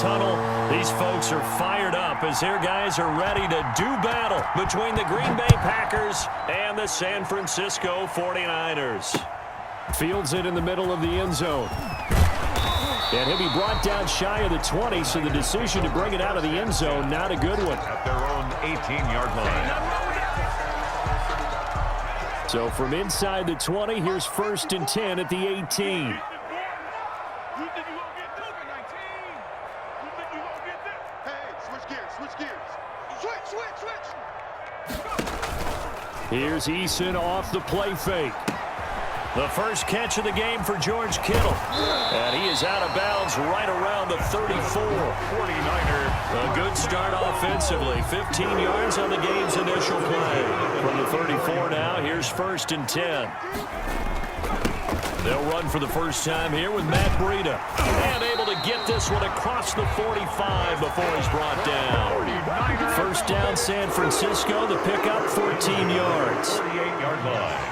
tunnel. These folks are fired up as their guys are ready to do battle between the Green Bay Packers and the San Francisco 49ers. Fields it in the middle of the end zone. And he'll be brought down shy of the 20, so the decision to bring it out of the end zone, not a good one. At their own 18-yard line. So from inside the 20, here's 1st and 10 at the 18. You think you gonna get this at 19? You think you gonna get this? Hey, switch gears, switch gears. Switch. Here's Eason off the play fake. The first catch of the game for George Kittle. And he is out of bounds right around the 34. 49er. A good start offensively. 15 yards on the game's initial play. From the 34 now, here's 1st and 10. They'll run for the first time here with Matt Breida. And able to get this one across the 45 before he's brought down. First down, San Francisco. The pickup, 14 yards. 48-yard line.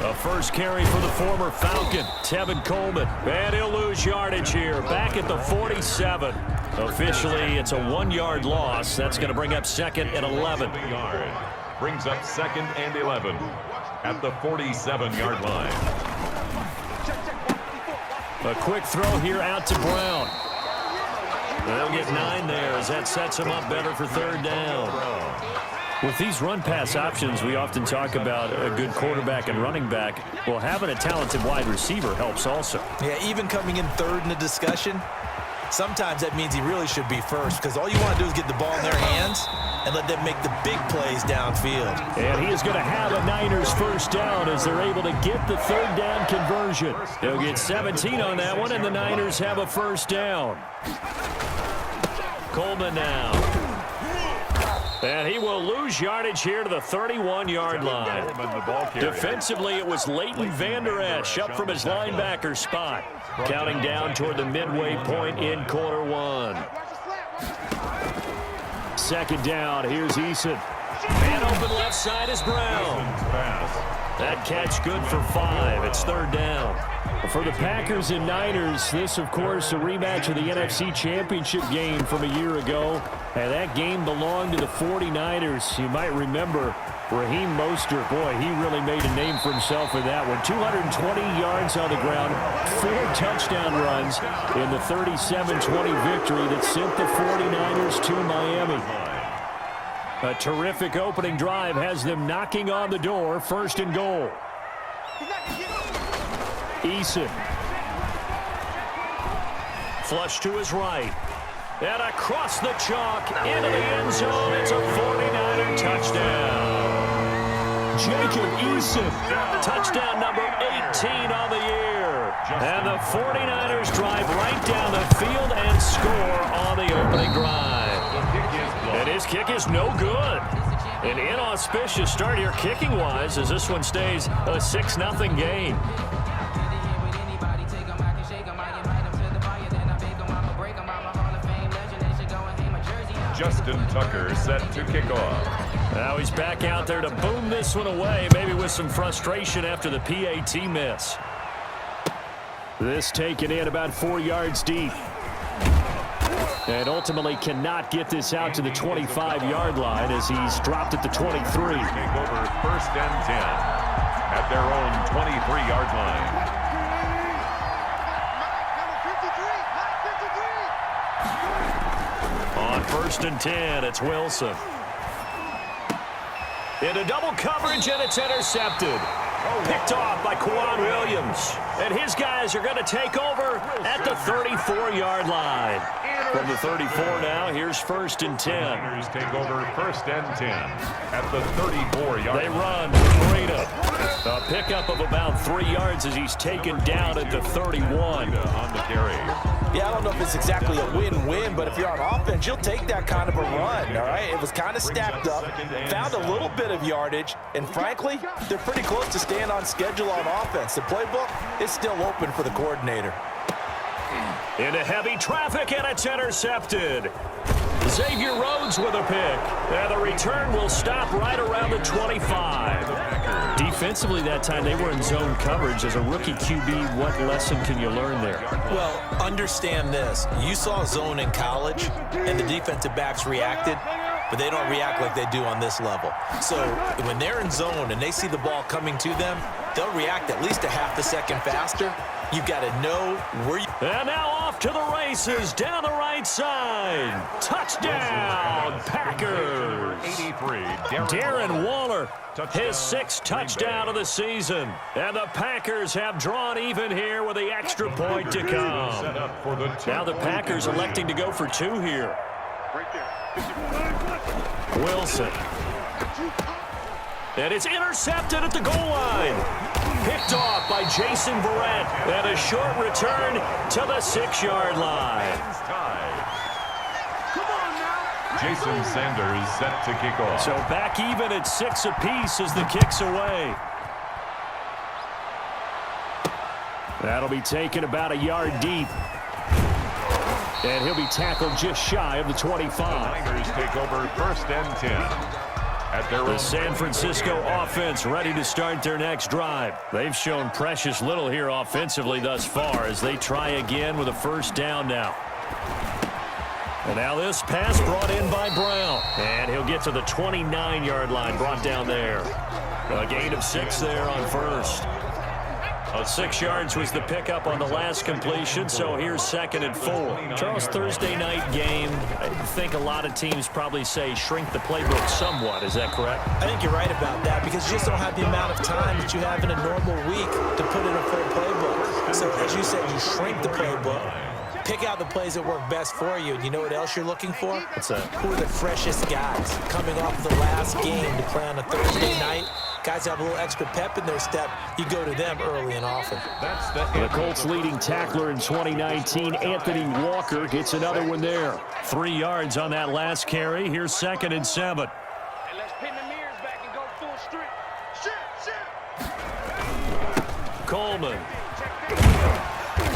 A first carry for the former Falcon, Tevin Coleman. And he'll lose yardage here, back at the 47. Officially, it's a 1-yard loss. That's going to bring up 2nd and 11. Brings up 2nd and 11 at the 47-yard line. A quick throw here out to Brown. They'll get 9 there as that sets him up better for 3rd down. With these run-pass options, we often talk about a good quarterback and running back. Well, having a talented wide receiver helps also. Yeah, even coming in 3rd in the discussion, sometimes that means he really should be first because all you want to do is get the ball in their hands and let them make the big plays downfield. And he is going to have a Niners first down as they're able to get the 3rd down conversion. They'll get 17 on that one, and the Niners have a first down. Coleman now. And he will lose yardage here to the 31-yard line. Defensively, it was Leighton Vander Esch up from his linebacker spot. Counting down toward the midway point in quarter 1. 2nd down, here's Eason. And open left side is Brown. That catch good for 5. It's 3rd down. For the Packers and Niners, this, of course, a rematch of the NFC Championship game from a year ago. And that game belonged to the 49ers. You might remember Raheem Mostert. Boy, he really made a name for himself in that one. 220 yards on the ground, 4 touchdown runs in the 37-20 victory that sent the 49ers to Miami. A terrific opening drive has them knocking on the door. 1st and goal. Eason. Flush to his right. And across the chalk into the end zone. It's a 49er touchdown. Jacob Eason. Touchdown number 18 on the year. And the 49ers drive right down the field and score on the opening drive. And his kick is no good. An inauspicious start here kicking-wise as this one stays a 6-0 game. Justin Tucker set to kick off. Now he's back out there to boom this one away, maybe with some frustration after the PAT miss. This taken in about 4 yards deep. And ultimately cannot get this out to the 25-yard line as he's dropped at the 23. Take over 1st and 10 at their own 23-yard line. On 1st and 10, it's Wilson. Into double coverage, and it's intercepted. Picked off by Kwan Williams. And his guys are going to take over at the 34-yard line. From the 34 now, here's 1st and 10. Niners take over 1st and 10 at the 34-yard line. They run with Breida. A pickup of about 3 yards as he's taken down at the 31. On the carry. Yeah, I don't know if it's exactly a win-win, but if you're on offense, you'll take that kind of a run, all right? It was kind of stacked up, found a little bit of yardage, and frankly, they're pretty close to staying on schedule on offense. The playbook is still open for the coordinator. Into heavy traffic, and it's intercepted. Xavier Rhodes with a pick. And the return will stop right around the 25. Defensively that time, they were in zone coverage. As a rookie QB, what lesson can you learn there? Well, understand this. You saw zone in college, and the defensive backs reacted, but they don't react like they do on this level. So when they're in zone and they see the ball coming to them, they'll react at least a half a second faster. You've got to know where you... And now off to the races, down the right side. Touchdown, Packers. 83, Darren Waller, Touchdown, his sixth touchdown of the season. And the Packers have drawn even here with the extra point to come. Set up for the Now the Packers electing to go for two here. Right there. Wilson. And it's intercepted at the goal line. Picked off by Jason Verrett. And a short return to the 6-yard line. Come on now. Jason Sanders set to kick off. So back even at 6 apiece as the kick's away. That'll be taken about a yard deep. And he'll be tackled just shy of the 25. The Niners take over 1st and 10. At their The own San Francisco offense ready to start their next drive. They've shown precious little here offensively thus far as they try again with a first down now. And now this pass brought in by Brown. And he'll get to the 29-yard line, brought down there. A gain of 6 there on first. 6 yards was the pickup on the last completion, so here's 2nd and 4. Charles, Thursday night game, I think a lot of teams probably say shrink the playbook somewhat. Is that correct? I think you're right about that because you just don't have the amount of time that you have in a normal week to put in a full playbook. So as you said, you shrink the playbook, pick out the plays that work best for you. And you know what else you're looking for? What's that? Who are the freshest guys coming off the last game to play on a Thursday night? Guys have a little extra pep in their step. You go to them early and often. That's The Colts' leading tackler in 2019, Anthony Walker, gets another one there. 3 yards on that last carry. Here's 2nd and 7. And let's pin the mirrors back and go full strip. Shit. Coleman.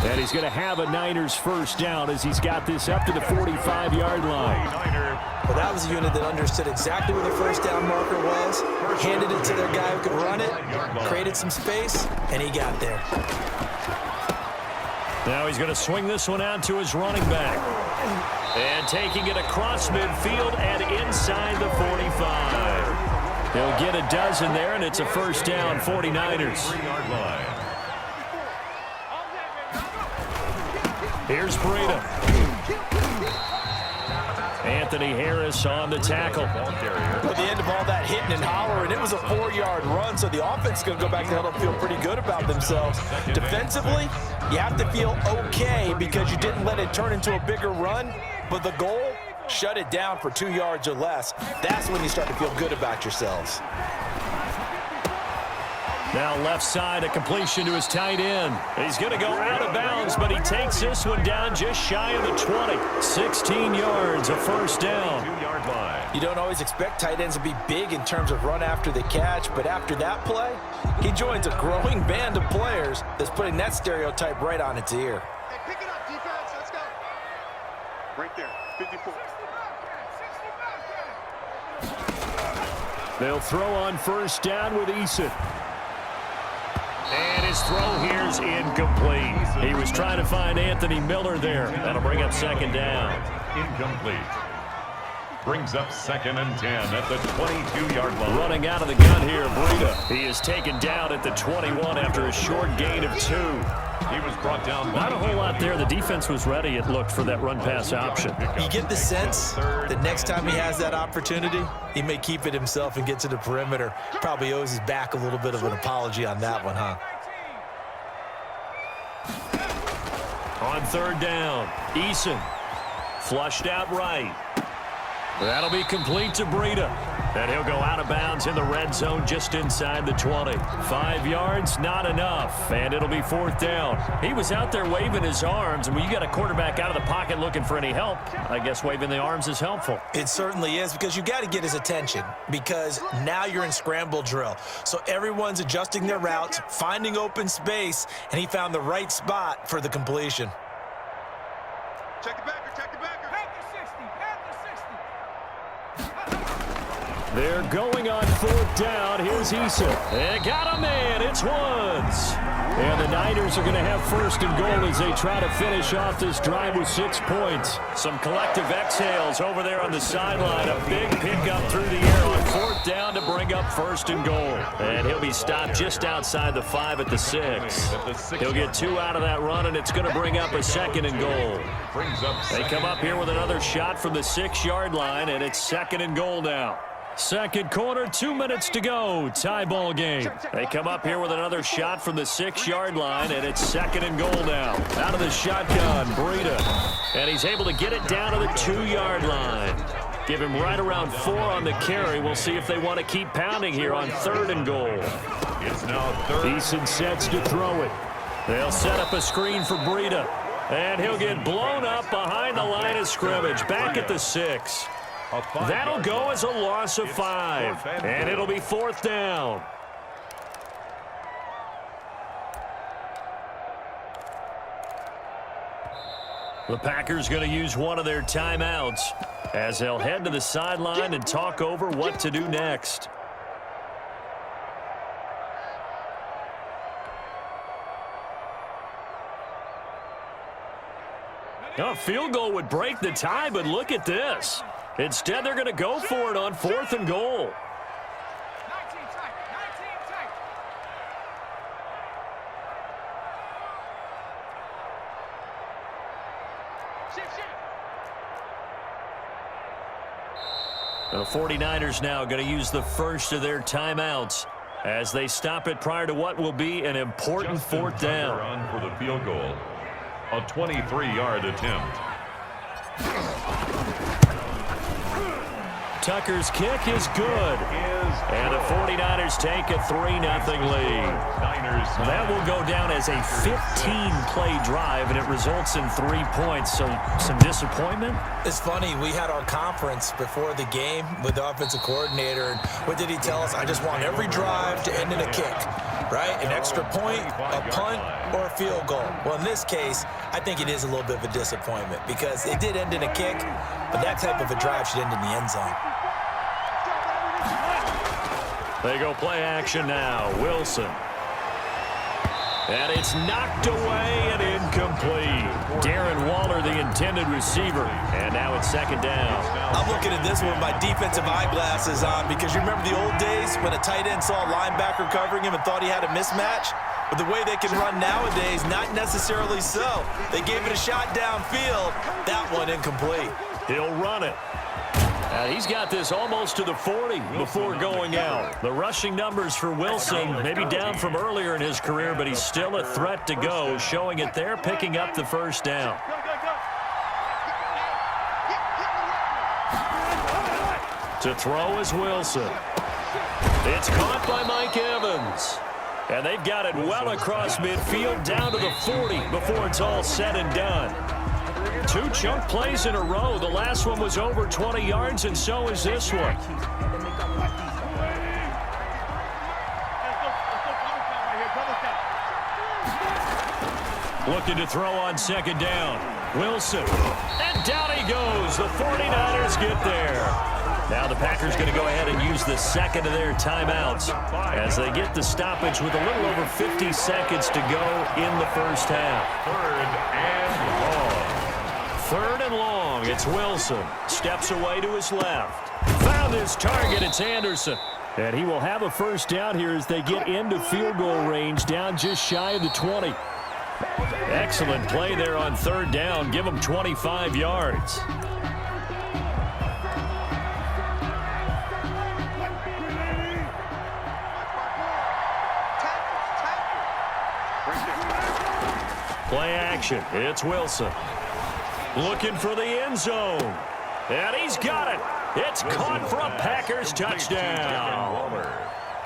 And he's going to have a Niners first down as he's got this up to the 45-yard line. But that was a unit that understood exactly where the first down marker was, handed it to their guy who could run it, created some space, and he got there. Now he's going to swing this one out to his running back. And taking it across midfield and inside the 45. He'll get a dozen there, and it's a first down, 49ers. Here's Breida. Anthony Harris on the tackle. At the end of all that hitting and hollering, it was a 4-yard run, so the offense is going to go back to hell and feel pretty good about themselves. Defensively, you have to feel okay because you didn't let it turn into a bigger run, but the goal, shut it down for 2 yards or less. That's when you start to feel good about yourselves. Now left side, a completion to his tight end. He's going to go out of bounds, but he takes this one down just shy of the 20. 16 yards, a first down. 2-yard line. You don't always expect tight ends to be big in terms of run after the catch, but after that play, he joins a growing band of players that's putting that stereotype right on its ear. Hey, pick it up, defense. Let's go. Right there. 54. They'll throw on first down with Eason. And his throw here's incomplete. He was trying to find Anthony Miller there. That'll bring up 2nd down. Incomplete. Brings up 2nd and 10 at the 22-yard line. Running out of the gun here, Breida. He is taken down at the 21 after a short gain of 2. He was brought down by Not a whole lot there. The defense was ready, it looked, for that run-pass option. You get the sense that next time he has that opportunity, he may keep it himself and get to the perimeter. Probably owes his back a little bit of an apology on that one, huh? On 3rd down, Eason flushed out right. That'll be complete to Breida. And he'll go out of bounds in the red zone just inside the 20. 5 yards, not enough. And it'll be 4th down. He was out there waving his arms. And when you got a quarterback out of the pocket looking for any help, I guess waving the arms is helpful. It certainly is, because you got to get his attention, because now you're in scramble drill. So everyone's adjusting their routes, finding open space, and he found the right spot for the completion. Check the backer, check the backer. They're going on 4th down. Here's Eason. They got a man. It's Woods. And the Niners are going to have 1st and goal as they try to finish off this drive with 6 points. Some collective exhales over there on the sideline. A big pickup through the air on 4th down to bring up 1st and goal. And he'll be stopped just outside the 5 at the 6. He'll get 2 out of that run, and it's going to bring up a 2nd and goal. They come up here with another shot from the 6-yard line, and it's 2nd and goal now. Second quarter, 2 minutes to go. Tie ball game. They come up here with another shot from the 6-yard line, and it's 2nd and goal now. Out of the shotgun, Breida. And he's able to get it down to the 2-yard line. Give him right around 4 on the carry. We'll see if they want to keep pounding here on 3rd and goal. It's now 3rd. Eason sets to throw it. They'll set up a screen for Breida. And he'll get blown up behind the line of scrimmage. Back at the 6. That'll go as a loss of 5, and it'll be 4th down. The Packers going to use one of their timeouts as they'll head to the sideline and talk over what to do next. A field goal would break the tie, but look at this. Instead, they're going to go for it on 4th and goal. The 49ers now going to use the first of their timeouts as they stop it prior to what will be an important 4th down. On for the field goal. A 23-yard attempt. Tucker's kick is good. And the 49ers take a 3-0 lead. That will go down as a 15-play drive, and it results in 3 points. So some disappointment? It's funny. We had our conference before the game with the offensive coordinator. And what did he tell us? I just want every drive to end in a kick, right? An extra point, a punt, or a field goal. Well, in this case, I think it is a little bit of a disappointment because it did end in a kick, but that type of a drive should end in the end zone. They go play action now. Wilson. And it's knocked away and incomplete. Darren Waller, the intended receiver. And now it's 2nd down. I'm looking at this one with my defensive eyeglasses on because you remember the old days when a tight end saw a linebacker covering him and thought he had a mismatch? But the way they can run nowadays, not necessarily so. They gave it a shot downfield. That one incomplete. He'll run it. And he's got this almost to the 40 before going out. The rushing numbers for Wilson maybe down from earlier in his career, but he's still a threat to go, showing it there, picking up the 1st down. To throw is Wilson. It's caught by Mike Evans. And they've got it well across midfield down to the 40 before it's all said and done. 2 chunk plays in a row. The last one was over 20 yards, and so is this one. Looking to throw on 2nd down. Wilson. And down he goes. The 49ers get there. Now the Packers going to go ahead and use the 2nd of their timeouts as they get the stoppage with a little over 50 seconds to go in the 1st half. 3rd and long. It's Wilson. Steps away to his left. Found his target. It's Anderson. And he will have a 1st down here as they get into field goal range, down just shy of the 20. Excellent play there on 3rd down. Give them 25 yards. Play action. It's Wilson. Looking for the end zone. And he's got it. It's caught for a Packers touchdown.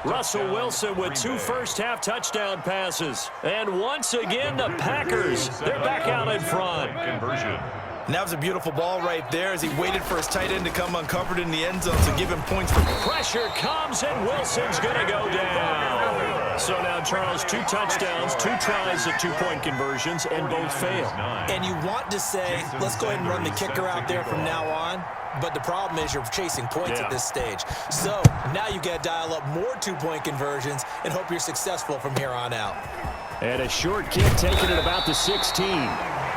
Russell Wilson with 2 first-half touchdown passes. And once again, the Packers, they're back out in front. And that was a beautiful ball right there as he waited for his tight end to come uncovered in the end zone to give him points. Pressure comes, and Wilson's going to go down. So now, Charles, 2 touchdowns, 2 tries at 2-point conversions, and both fail. And you want to say, let's go ahead and run the kicker out there from now on. But the problem is you're chasing points at this stage. So now you got to dial up more 2-point conversions and hope you're successful from here on out. And a short kick taken at about the 16.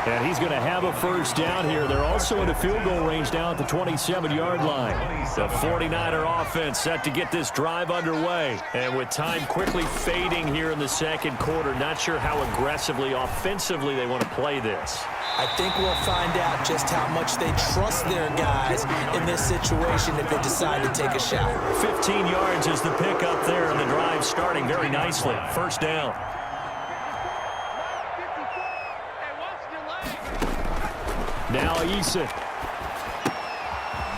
And he's going to have a first down here. They're also in a field goal range now at the 27-yard line. The 49er offense set to get this drive underway. And with time quickly fading here in the second quarter, not sure how aggressively, offensively they want to play this. I think we'll find out just how much they trust their guys in this situation if they decide to take a shot. 15 yards is the pickup there, and the drive starting very nicely. First down. Now Eason.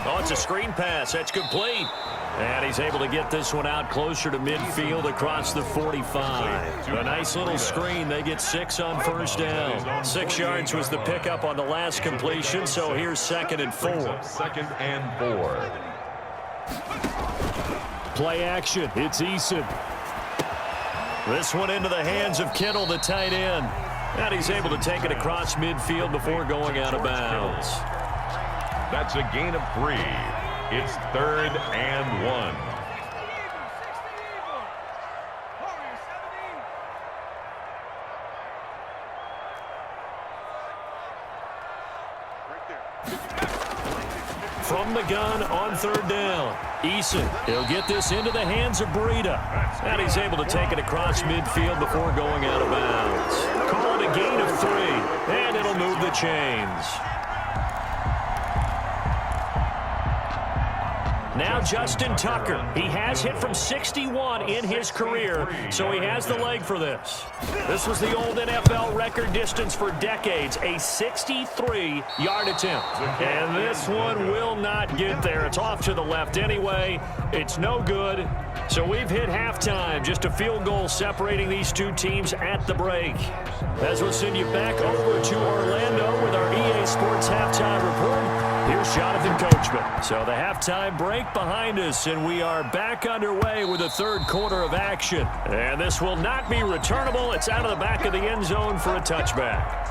Oh, it's a screen pass. That's complete. And he's able to get this one out closer to midfield across the 45. A nice little screen. They get 6 on first down. 6 yards was the pickup on the last completion, so here's 2nd and 4. 2nd and 4. Play action. It's Eason. This one into the hands of Kittle, the tight end. And he's able to take it across midfield before going out of bounds. That's a gain of 3. It's 3rd and 1. From the gun on 3rd down. Eason, he'll get this into the hands of Breida. And he's able to take it across midfield before going out of bounds. Call it a gain of 3, and it'll move the chains. Now Justin Tucker. He has hit from 61 in his career, so he has the leg for this. This was the old NFL record distance for decades, a 63-yard attempt. And this one will not get there. It's off to the left anyway. It's no good. So we've hit halftime, just a field goal separating these two teams at the break. As we'll send you back over to Orlando with our EA Sports Halftime Report. Here's Jonathan Coachman. So the halftime break behind us, and we are back underway with the 3rd quarter of action. And this will not be returnable. It's out of the back of the end zone for a touchback.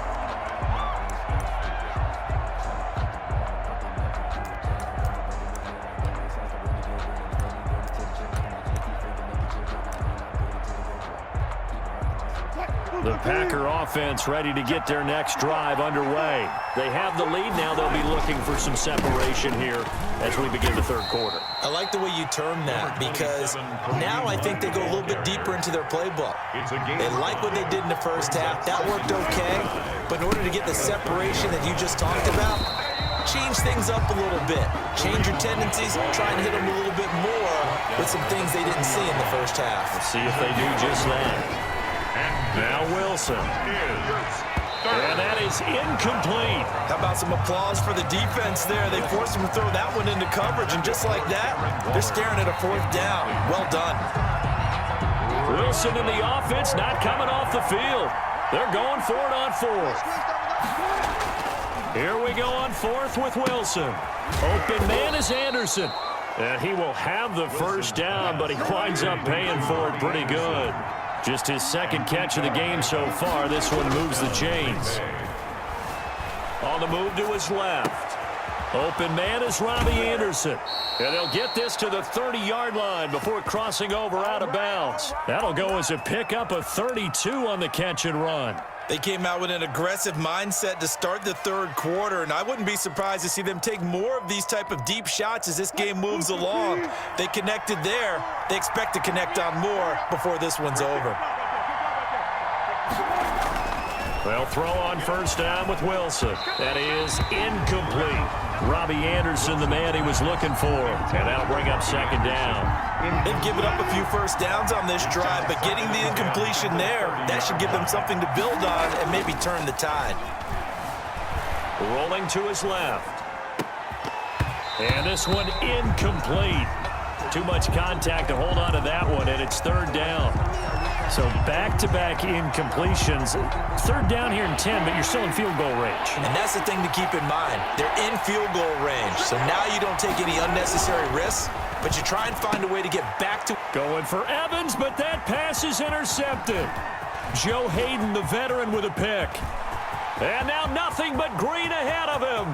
The Packer offense ready to get their next drive underway. They have the lead now. They'll be looking for some separation here as we begin the 3rd quarter. I like the way you term that because now I think they go a little bit deeper into their playbook. They like what they did in the first half. That worked okay. But in order to get the separation that you just talked about, change things up a little bit. Change your tendencies. Try and hit them a little bit more with some things they didn't see in the first half. Let's see if they do just that. Now Wilson. And that is incomplete. How about some applause for the defense there? They forced him to throw that one into coverage, and just like that, they're staring at a 4th down. Well done. Wilson in the offense not coming off the field. They're going for it on 4th. Here we go on 4th with Wilson. Open man is Anderson. And he will have the first down, but he winds up paying for it pretty good. Just his 2nd catch of the game so far. This one moves the chains. On the move to his left. Open man is Robbie Anderson. And they'll get this to the 30-yard line before crossing over out of bounds. That'll go as a pickup of 32 on the catch and run. They came out with an aggressive mindset to start the 3rd quarter, and I wouldn't be surprised to see them take more of these type of deep shots as this game moves along. They connected there. They expect to connect on more before this one's over. They'll throw on first down with Wilson. That is incomplete. Robbie Anderson, the man he was looking for. And that'll bring up 2nd down. They've given up a few first downs on this drive, but getting the incompletion there, that should give them something to build on and maybe turn the tide. Rolling to his left. And this one incomplete. Too much contact to hold on to that one, and it's 3rd down. So back-to-back incompletions. 3rd down here in 10, but you're still in field goal range. And that's the thing to keep in mind. They're in field goal range, so now you don't take any unnecessary risks, but you try and find a way to get back to Going for Evans, but that pass is intercepted. Joe Hayden, the veteran, with a pick. And now nothing but green ahead of him.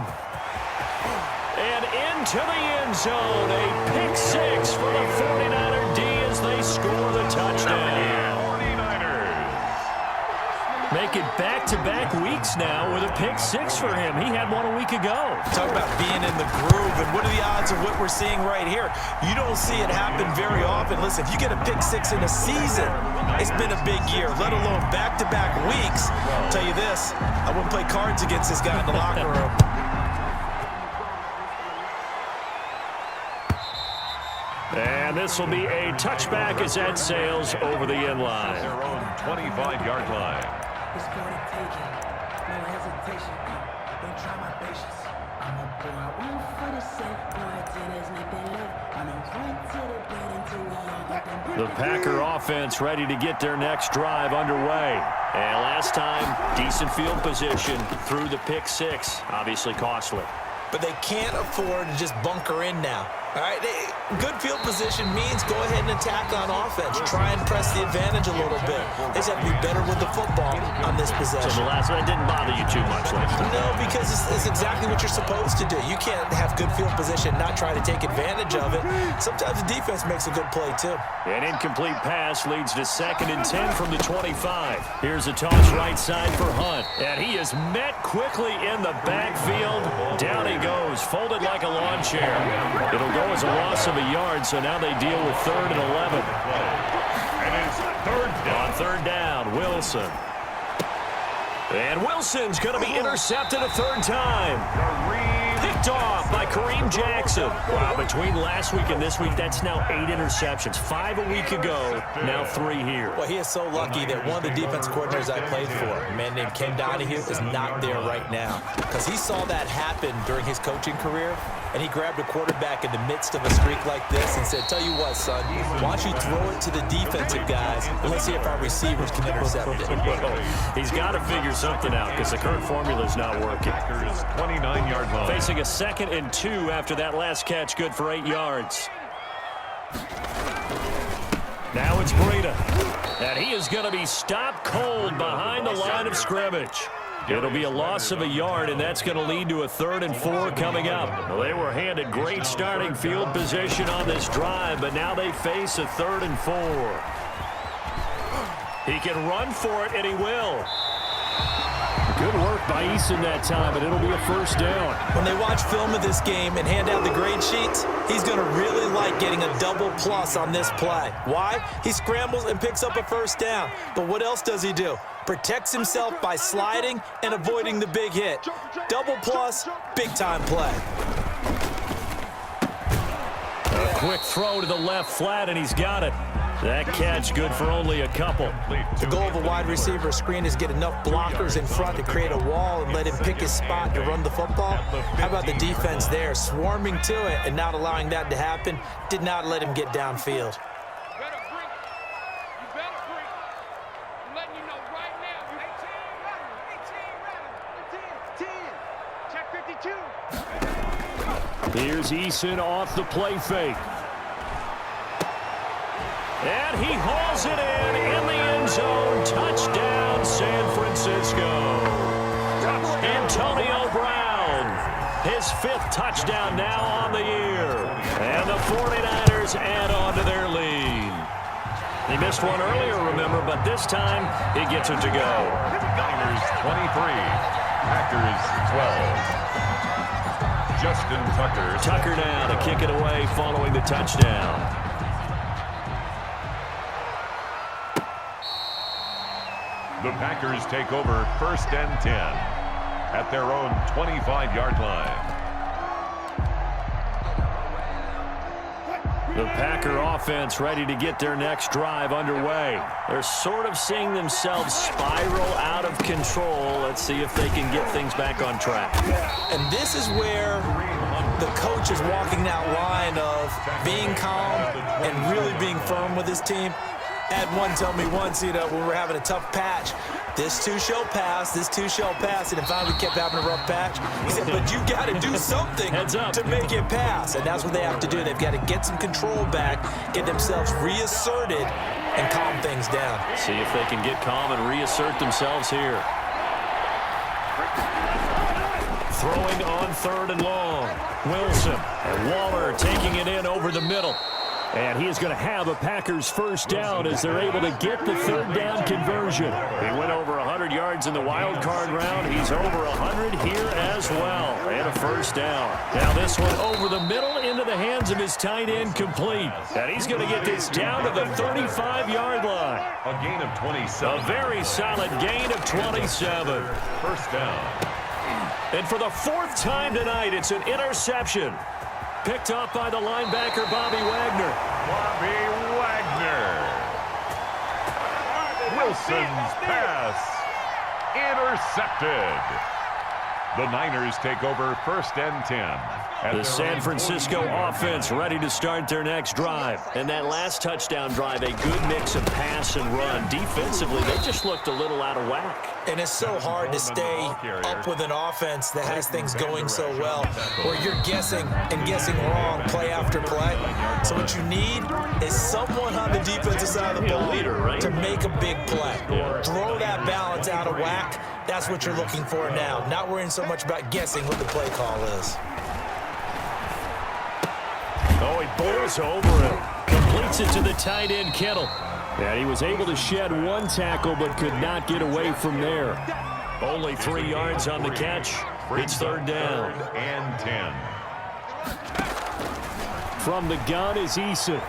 And into the end zone. A pick six for the 49er D as they score the touchdown. 49ers. Make it back-to-back weeks now with a pick six for him. He had one a week ago. Talk about being in the groove, and what are the odds of what we're seeing right here? You don't see it happen very often. Listen, if you get a pick six in a season, it's been a big year, let alone back-to-back weeks. I'll tell you this, I wouldn't play cards against this guy in the locker room. And this will be a touchback as that sails over the end line. Their own 25-yard line. It's gonna take it. No hesitation. Don't try my patience. I'm a boy. One for the safe boy. There's nothing left. I'm a run to the bed until we all get them. The Packer offense ready to get their next drive underway. And last time, decent field position through the pick six. Obviously costly. But they can't afford to just bunker in now. All right, good field position means go ahead and attack on offense. Try and press the advantage a little bit. They just have to be better with the football on this possession. So the last one didn't bother you too much last time? No, because it's exactly what you're supposed to do. You can't have good field position, not try to take advantage of it. Sometimes the defense makes a good play, too. An incomplete pass leads to 2nd and 10 from the 25. Here's a toss right side for Hunt. And he is met quickly in the backfield. Down he goes, folded like a lawn chair. It'll go as a loss of a yard, so now they deal with 3rd and 11. And it's 3rd down. On 3rd down, Wilson. And Wilson's going to be intercepted a 3rd time. Picked off by Kareem Jackson. Wow, between last week and this week, that's now 8 interceptions. 5 a week ago, now 3 here. Well, he is so lucky that one of the defense coordinators I played for, a man named Ken Donahue, is not there right now. Because he saw that happen during his coaching career, and he grabbed a quarterback in the midst of a streak like this and said, tell you what, son, why don't you throw it to the defensive guys, and let's see if our receivers can intercept it. He's got to figure something out because the current formula is not working. Packers 29-yard line. Facing a 2nd and 2 after that last catch, good for 8 yards. Now it's Breida, and he is going to be stopped cold behind the line of scrimmage. It'll be a loss of a yard, and that's going to lead to a 3rd and 4 coming up. Well, they were handed great starting field position on this drive, but now they face a 3rd and 4. He can run for it, and he will. Good work by Eason that time, but it'll be a 1st down. When they watch film of this game and hand out the grade sheets, he's going to really like getting a double plus on this play. Why? He scrambles and picks up a 1st down. But what else does he do? Protects himself by sliding and avoiding the big hit. Double plus, big-time play. A quick throw to the left flat, and he's got it. That catch good for only a couple. The goal of a wide receiver screen is get enough blockers in front to create a wall and let him pick his spot to run the football. How about the defense there, swarming to it and not allowing that to happen? Did not let him get downfield. Here's Eason off the play fake. And he hauls it in the end zone. Touchdown, San Francisco. Antonio Brown, his 5th touchdown now on the year. And the 49ers add on to their lead. He missed one earlier, remember, but this time he gets it to go. Niners 23, Packers 12. Justin Tucker. Tucker now to kick it away following the touchdown. The Packers take over 1st and 10 at their own 25-yard line. The Packer offense ready to get their next drive underway. They're sort of seeing themselves spiral out of control. Let's see if they can get things back on track. And this is where the coach is walking that line of being calm and really being firm with his team. I had one tell me once, when we're having a tough patch, This too shall pass, this too shall pass. And finally kept having a rough patch. He said, but you got to do something to make it pass. And that's what they have to do. They've got to get some control back, get themselves reasserted, and calm things down. See if they can get calm and reassert themselves here. Throwing on 3rd and long. Wilson and Waller taking it in over the middle. And he is going to have a Packers first down as they're able to get the 3rd down conversion. He went over 100 yards in the wild card round. He's over 100 here as well. And a first down. Now this one over the middle into the hands of his tight end complete. And he's going to get this down to the 35-yard line. A gain of 27. A very solid gain of 27. First down. And for the 4th time tonight, it's an interception. Picked up by the linebacker, Bobby Wagner. Bobby Wagner. Wilson's pass intercepted. The Niners take over 1st and 10. The San Francisco offense ready to start their next drive. And that last touchdown drive, a good mix of pass and run. Defensively, they just looked a little out of whack. And it's so hard to stay up with an offense that has things going so well, where you're guessing and guessing wrong play after play. So what you need is someone on the defensive side of the ball to make a big play. Throw that balance out of whack. That's what you're looking for now. Not worrying so much about guessing what the play call is. Oh, he bowls over him. Completes it to the tight end, Kittle. And he was able to shed one tackle but could not get away from there. Only 3 yards on the catch. It's 3rd down. 3rd and 10. From the gun is Eason.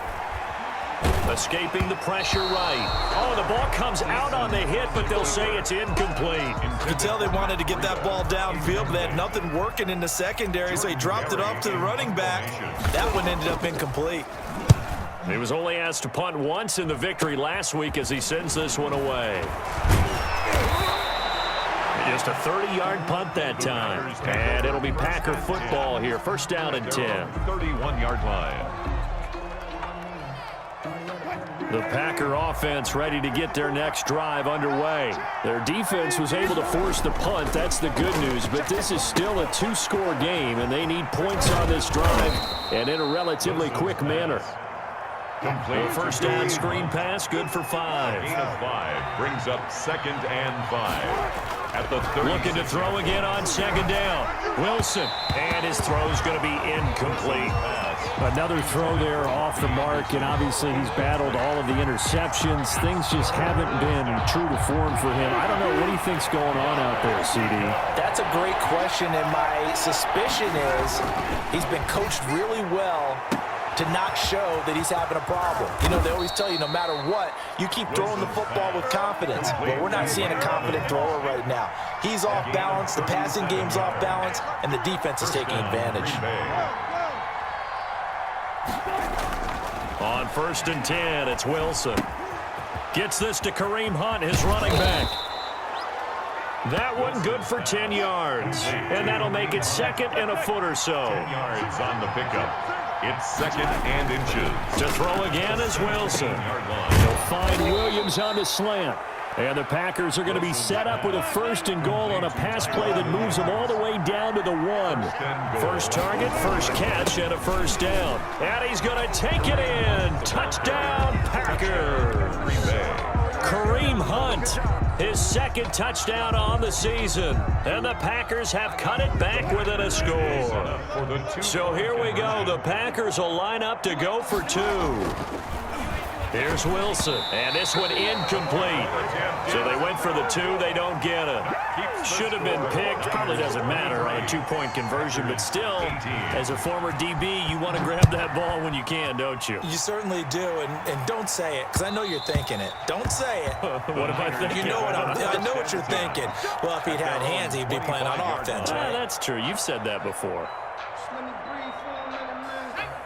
Escaping the pressure right. Oh, the ball comes out on the hit, but they'll say it's incomplete. You could tell they wanted to get that ball downfield, but they had nothing working in the secondary, so he dropped it off to the running back. That one ended up incomplete. He was only asked to punt once in the victory last week as he sends this one away. Just a 30-yard punt that time. And it'll be Packer football here. First down and 10. 31-yard line. The Packer offense ready to get their next drive underway. Their defense was able to force the punt. That's the good news. But this is still a 2-score game, and they need points on this drive and in a relatively quick manner. Complete. The first down screen pass, good for 5. Gain of 5 brings up 2nd and 5. At the 30. Looking to throw again on 2nd down. Wilson, and his throw is going to be incomplete. Another throw there off the mark, and obviously he's battled all of the interceptions. Things just haven't been true to form for him. I don't know, what do you think's going on out there, CD? That's a great question, and my suspicion is he's been coached really well to not show that he's having a problem. You know, they always tell you no matter what, you keep throwing the football with confidence. But we're not seeing a confident thrower right now. He's off balance, the passing game's off balance, and the defense is taking advantage. On 1st and 10, it's Wilson. Gets this to Kareem Hunt, his running back. That one good for 10 yards. And that'll make it 2nd and a foot or so. 10 yards on the pickup. It's 2nd and inches. To throw again is Wilson. They'll find Williams on the slant. And the Packers are going to be set up with a 1st and goal on a pass play that moves them all the way down to the 1. First target, first catch, and a first down. And he's going to take it in. Touchdown, Packers. Kareem Hunt, his 2nd touchdown on the season. And the Packers have cut it back within a score. So here we go. The Packers will line up to go for 2. Here's Wilson, and this one incomplete. So they went for the 2, they don't get it. Should have been picked, probably doesn't matter on a 2-point conversion, but still, as a former DB, you want to grab that ball when you can, don't you? You certainly do, and don't say it, because I know you're thinking it. Don't say it. What am I thinking? You know I know what you're thinking. Well, if he'd had hands, he'd be playing on offense, right? That's true. You've said that before.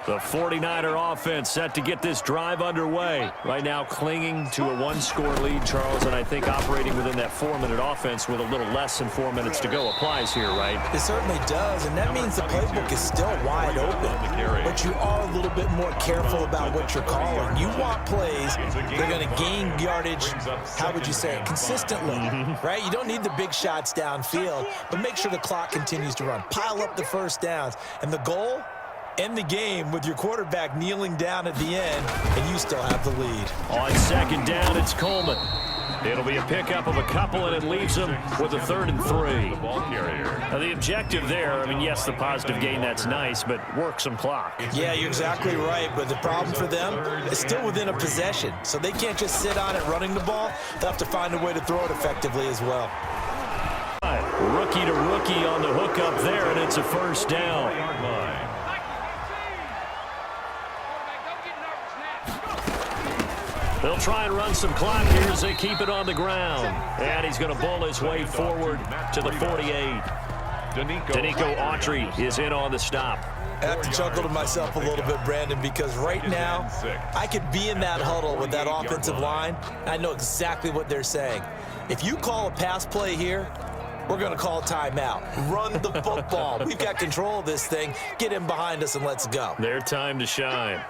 The 49er offense set to get this drive underway. Right now clinging to a one-score lead, Charles, and I think operating within that 4-minute offense with a little less than 4 minutes to go applies here, right? It certainly does, and that means the playbook is still wide open. But you are a little bit more careful about what you're calling. You want plays that are going to gain yardage, how would you say it, consistently, right? You don't need the big shots downfield, but make sure the clock continues to run. Pile up the first downs, and the goal, end the game with your quarterback kneeling down at the end, and you still have the lead. On second down, it's Coleman. It'll be a pickup of a couple, and it leaves them with a 3rd and 3. The ball carrier. Now, the objective there, I mean, yes, the positive gain, that's nice, but work some clock. Yeah, you're exactly right, but the problem for them is still within a possession, so they can't just sit on it running the ball. They'll have to find a way to throw it effectively as well. Rookie to rookie on the hook up there, and it's a 1st down. They'll try and run some clock here as they keep it on the ground. And he's going to bull his way forward to the 48. Danico Autry is in on the stop. I have to chuckle to myself a little bit, Brandon, because right now I could be in that huddle with that offensive line. I know exactly what they're saying. If you call a pass play here, we're going to call timeout. Run the football. We've got control of this thing. Get in behind us and let's go. Their time to shine.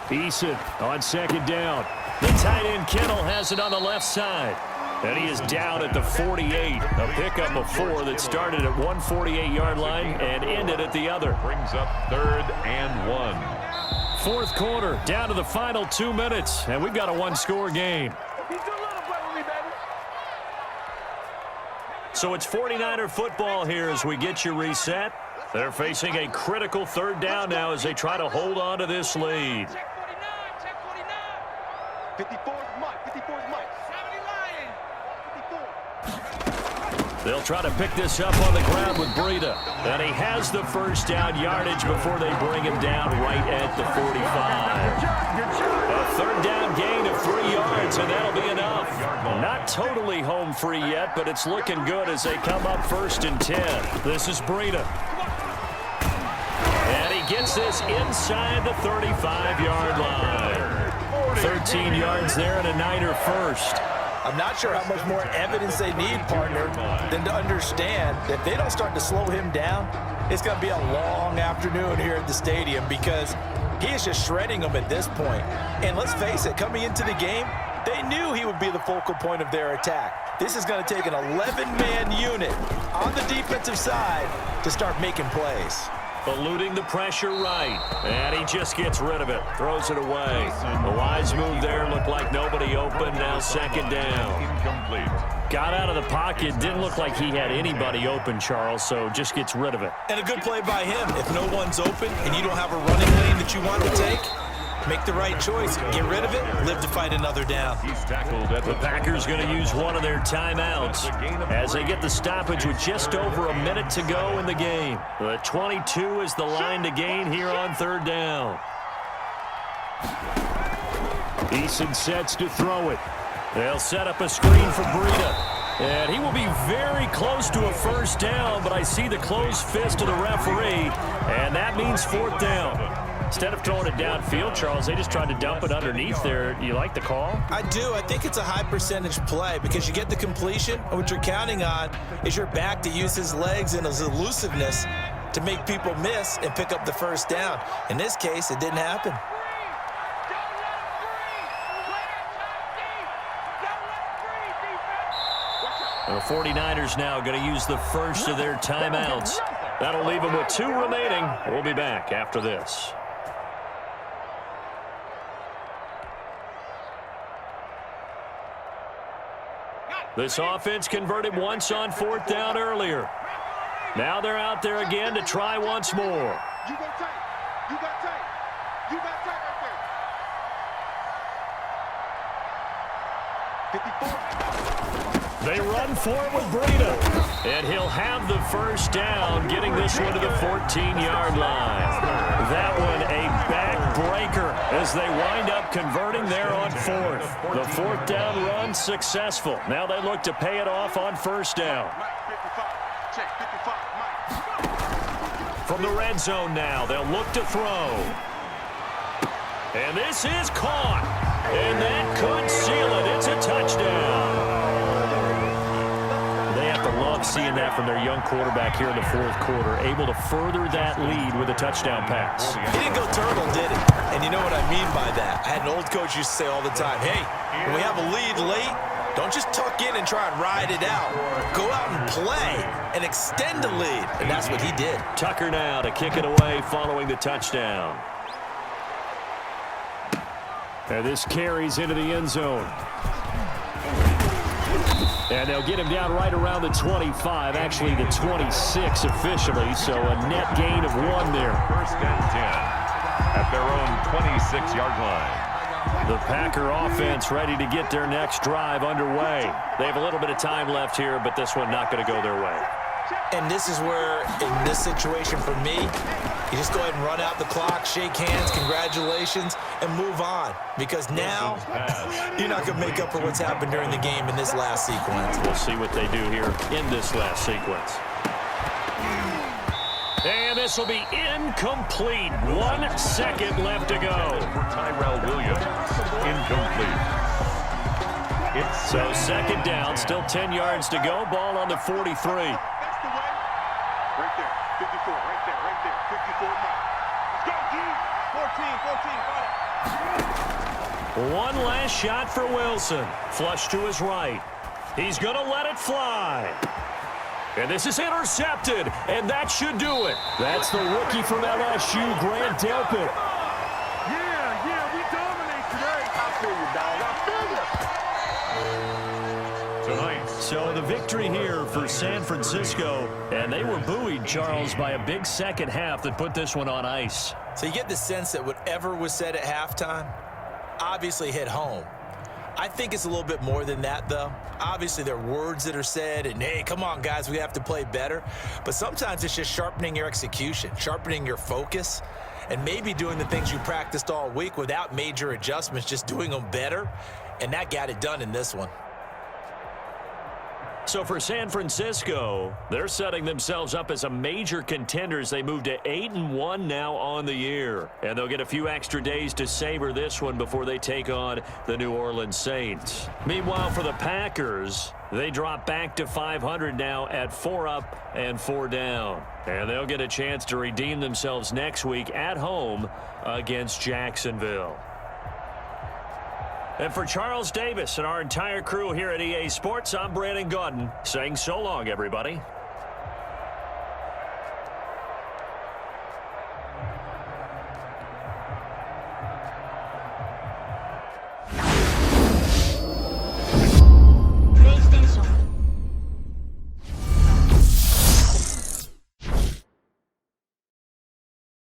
Eason on second down. The tight end Kittle has it on the left side. And he is down at the 48. A pickup of 4 that started at 148-yard line and ended at the other. Brings up 3rd and 1. 4th quarter, down to the final 2 minutes, and we've got a one-score game. So it's 49er football here as we get you reset. They're facing a critical 3rd down now as they try to hold on to this lead. 54 is Mike. 54 is Mike. 54. They'll try to pick this up on the ground with Breida. And he has the 1st down yardage before they bring him down right at the 45. A 3rd down gain of 3 yards, and that'll be enough. Not totally home free yet, but it's looking good as they come up 1st and 10. This is Breida. And he gets this inside the 35-yard line. 13 yards there and a Niner first. I'm not sure how much more evidence they need, partner, than to understand that if they don't start to slow him down, it's going to be a long afternoon here at the stadium because he is just shredding them at this point. And let's face it, coming into the game, they knew he would be the focal point of their attack. This is going to take an 11-man unit on the defensive side to start making plays. Eluding the pressure right. And he just gets rid of it. Throws it away. A wise move there. Looked like nobody open. Now 2nd down. Incomplete. Got out of the pocket. Didn't look like he had anybody open, Charles, so just gets rid of it. And a good play by him. If no one's open and you don't have a running lane that you want to take, make the right choice. Get rid of it. Live to fight another down. He's tackled at The Packers going to use one of their timeouts as they get the stoppage with just over a minute to go in the game. The 22 is the line to gain here on 3rd down. Eason sets to throw it. They'll set up a screen for Breida. And he will be very close to a 1st down, but I see the closed fist of the referee, and that means 4th down. Instead of throwing it downfield, Charles, they just tried to dump it underneath there. You like the call? I do. I think it's a high percentage play because you get the completion, and what you're counting on is your back to use his legs and his elusiveness to make people miss and pick up the 1st down. In this case, it didn't happen. The 49ers now going to use the first of their timeouts. That'll leave them with 2 remaining. We'll be back after this. This offense converted once on 4th down earlier. Now they're out there again to try once more. You go tight. You got tight. You got tight right there. 54. They run for it with Breida. And he'll have the 1st down, getting this one to the 14-yard line. That one a backbreaker as they wind up converting there on 4th. The 4th down run successful. Now they look to pay it off on 1st down. Mike, 55. Check 55. Mike. from the red zone now. They'll look to throw. And this is caught. And that could seal it. It's a touchdown. They have to love seeing that from their young quarterback here in the fourth quarter, able to further that lead with a touchdown pass. He didn't go turtle, did he? And you know what I mean by that. I had an old coach used to say all the time, hey, when we have a lead late, don't just tuck in and try and ride it out. Go out and play and extend the lead. And that's what he did. Tucker now to kick it away following the touchdown. And this carries into the end zone. And they'll get him down right around the 25, actually the 26 officially, so a net gain of 1 there. First and 10 at their own 26-yard line. The Packer offense ready to get their next drive underway. They have a little bit of time left here, but this one not going to go their way. And this is where, in this situation for me, you just go ahead and run out the clock, shake hands, congratulations, and move on. Because now, you're not going to make up for what's happened during the game in this last sequence. We'll see what they do here in this last sequence. And this will be incomplete. 1 second left to go. For Tyrell Williams, incomplete. So second down, still 10 yards to go. Ball on the 43. That's the way. Right there. 54. Right there. Right there. 54 mark. Let's go, G. 14. Got it. One last shot for Wilson. Flush to his right. He's going to let it fly. And this is intercepted, and that should do it. That's the rookie from LSU, Grant Delpit. Yeah, we dominate today. I feel you, dog. I feel you. Tonight. So the victory here for San Francisco, and they were buoyed, Charles, by a big second half that put this one on ice. So you get the sense that whatever was said at halftime obviously hit home. I think it's a little bit more than that, though. Obviously, there are words that are said, and, hey, come on, guys, we have to play better. But sometimes it's just sharpening your execution, sharpening your focus, and maybe doing the things you practiced all week without major adjustments, just doing them better. And that got it done in this one. So for San Francisco, they're setting themselves up as a major contender as they move to 8-1 now on the year. And they'll get a few extra days to savor this one before they take on the New Orleans Saints. Meanwhile, for the Packers, they drop back to 500 now at 4 up and 4 down. And they'll get a chance to redeem themselves next week at home against Jacksonville. And for Charles Davis and our entire crew here at EA Sports, I'm Brandon Gaudin saying so long, everybody.